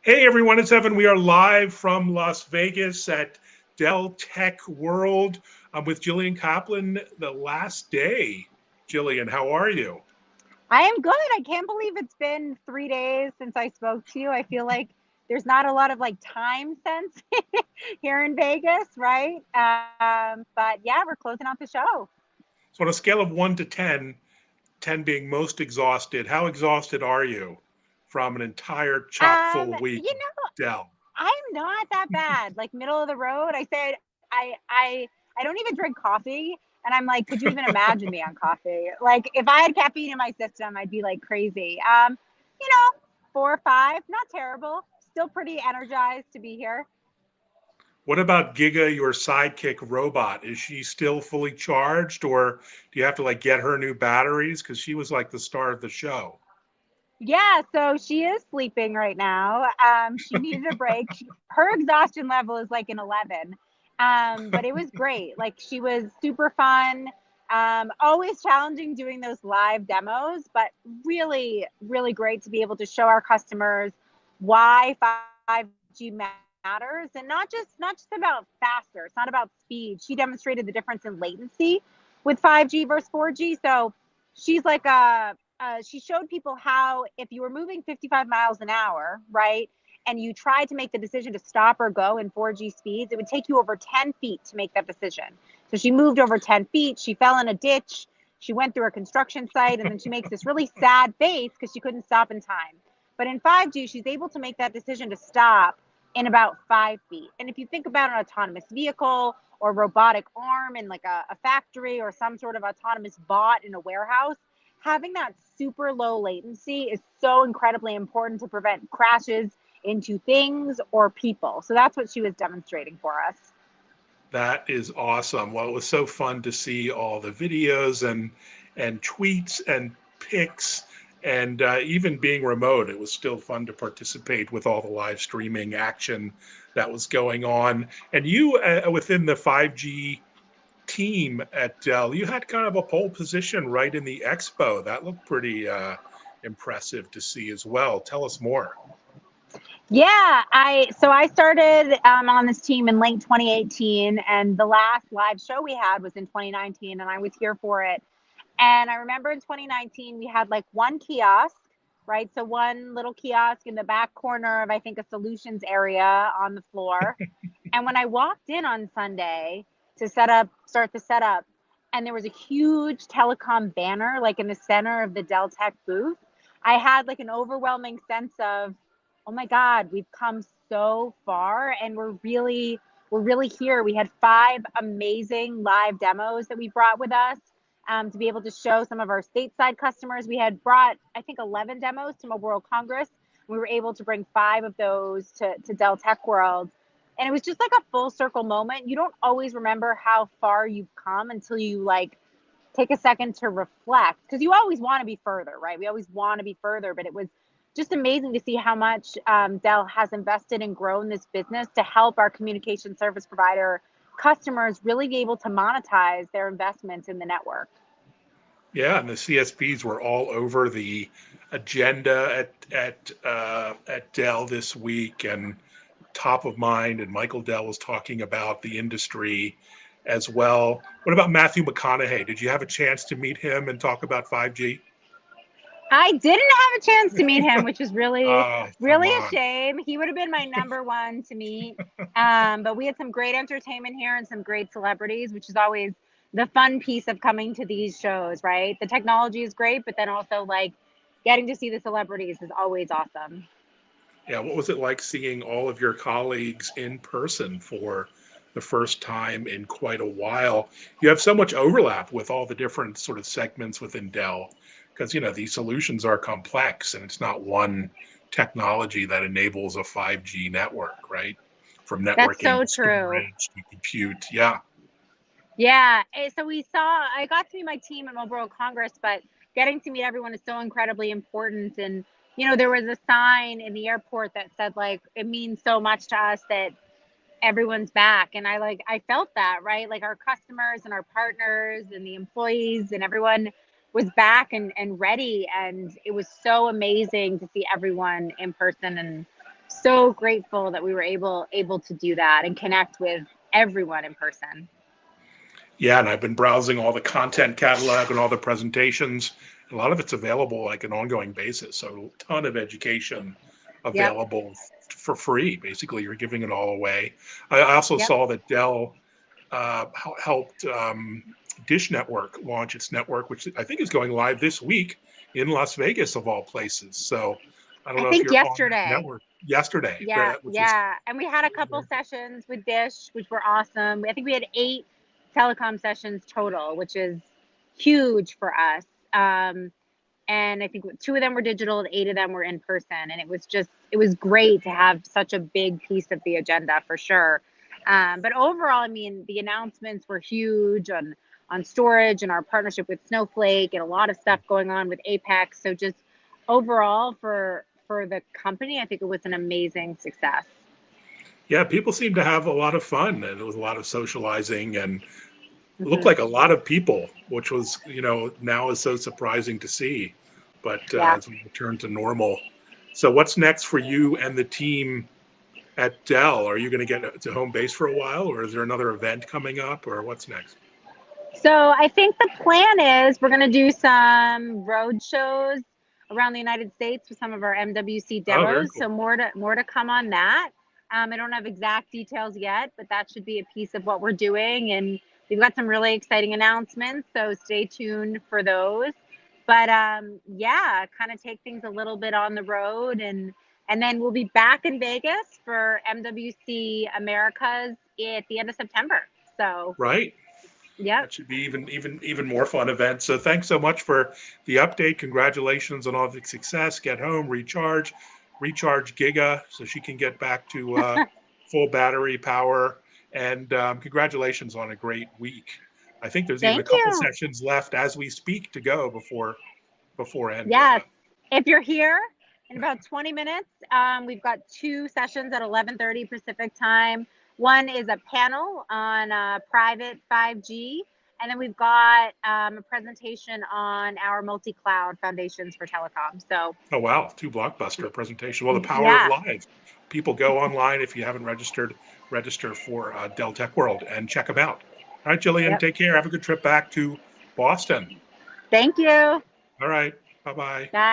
Hey everyone, it's Evan. We are live from Las Vegas at Dell Tech World. I'm with Jillian Kaplan the last day. Jillian, how are you? I am good. I can't believe it's been 3 days since I spoke to you. I feel like there's not a lot of like time sense here in Vegas, right? But yeah, we're closing out the show. So, on a scale of 1 to 10, 10 being most exhausted, how exhausted are you from an entire chock full week You of know, Dell? I'm not that bad. Like middle of the road. I said I don't even drink coffee, and I'm like, could you even imagine me on coffee? Like if I had caffeine in my system, I'd be like crazy. You know, 4 or 5, not terrible. Still pretty energized to be here. What about Giga, your sidekick robot? Is she still fully charged, or do you have to like get her new batteries? Because she was like the star of the show. Yeah, so she is sleeping right now. She needed a break. Her exhaustion level is like an 11. But it was great. Like she was super fun. Always challenging doing those live demos, but really, really great to be able to show our customers why 5G matters, and not just about faster. It's not about speed. She demonstrated the difference in latency with 5G versus 4G. So she's like she showed people how if you were moving 55 miles an hour, right, and you tried to make the decision to stop or go in 4G speeds, it would take you over 10 feet to make that decision. So she moved over 10 feet, she fell in a ditch, she went through a construction site, and then she makes this really sad face because she couldn't stop in time. But in 5G, she's able to make that decision to stop in about 5 feet. And if you think about an autonomous vehicle or robotic arm in like a factory or some sort of autonomous bot in a warehouse, having that super low latency is so incredibly important to prevent crashes into things or people. So that's what she was demonstrating for us. That is awesome. Well, it was so fun to see all the videos and tweets and pics, and even being remote, it was still fun to participate with all the live streaming action that was going on. And you, within the 5G team at Dell, you had kind of a pole position right in the expo. That looked pretty impressive to see as well. Tell us more. Yeah, I started on this team in late 2018, and the last live show we had was in 2019, and I was here for it. And I remember in 2019 we had like one kiosk, right? So one little kiosk in the back corner of I think a solutions area on the floor. And when I walked in on Sunday to start the setup, and there was a huge telecom banner like in the center of the Dell Tech booth, I had like an overwhelming sense of, oh my God, we've come so far, and we're really here. We had 5 amazing live demos that we brought with us to be able to show some of our stateside customers. We had brought, I think, 11 demos to Mobile World Congress. We were able to bring 5 of those to Dell Tech World. And it was just like a full circle moment. You don't always remember how far you've come until you like take a second to reflect, because you always want to be further, right? We always want to be further, but it was just amazing to see how much Dell has invested and grown this business to help our communication service provider customers really be able to monetize their investments in the network. Yeah, and the CSPs were all over the agenda at Dell this week, and top of mind. And Michael Dell was talking about the industry as well. What about Matthew McConaughey? Did you have a chance to meet him and talk about 5G? I didn't have a chance to meet him, which is really, Oh, come really a on. shame. He would have been my number one to meet. But we had some great entertainment here and some great celebrities, which is always the fun piece of coming to these shows, right? The technology is great, but then also like getting to see the celebrities is always awesome. Yeah, what was it like seeing all of your colleagues in person for the first time in quite a while? You have so much overlap with all the different sort of segments within Dell because, these solutions are complex and it's not one technology that enables a 5G network, right? From That's networking so to true. storage to compute. Yeah. Yeah. So I got to meet my team at Mobile World Congress, but getting to meet everyone is so incredibly important. And, there was a sign in the airport that said, like, it means so much to us that everyone's back. And I felt that, right? Like our customers and our partners and the employees and everyone was back and ready. And it was so amazing to see everyone in person and so grateful that we were able to do that and connect with everyone in person. Yeah, and I've been browsing all the content catalog and all the presentations. A lot of it's available like an ongoing basis. So a ton of education Yep. available for free. Basically, you're giving it all away. I also Yep. saw that Dell helped Dish Network launch its network, which I think is going live this week in Las Vegas, of all places. So I don't I know if think you're on that yesterday. network yesterday, Yeah, which is yeah. And we had a couple sessions with Dish, which were awesome. I think we had 8 telecom sessions total, which is huge for us. And I think 2 of them were digital and 8 of them were in person. And it was great to have such a big piece of the agenda for sure. But overall, I mean, the announcements were huge on storage and our partnership with Snowflake and a lot of stuff going on with Apex. So just overall for the company, I think it was an amazing success. yeah, people seem to have a lot of fun and it was a lot of socializing and looked Hmm. like a lot of people, which was, now is so surprising to see. But Yeah. as we return to normal. So, what's next for you and the team at Dell? Are you going to get to home base for a while, or is there another event coming up, or what's next? So I think the plan is we're going to do some road shows around the United States with some of our MWC Oh, very demos. So cool. more to come on that. I don't have exact details yet, but that should be a piece of what we're doing, and we've got some really exciting announcements. So stay tuned for those. But yeah, kind of take things a little bit on the road, and then we'll be back in Vegas for MWC Americas at the end of September. So Right. yep. That should be even more fun event. So, thanks so much for the update. Congratulations on all the success. Get home, recharge Giga so she can get back to full battery power. And congratulations on a great week. I think there's even a Thank couple you. sessions left as we speak to go before end. Yes. If you're here in about 20 minutes, we've got 2 sessions at 11:30 Pacific time. One is a panel on private 5G, and then we've got a presentation on our multi-cloud foundations for telecom. So Oh wow, two blockbuster presentation. Well, the power of yeah, live. People go online if you haven't registered, register for Dell Tech World and check them out. All right, Jillian, yep. take care. Have a good trip back to Boston. Thank you. All right. Bye bye. Bye.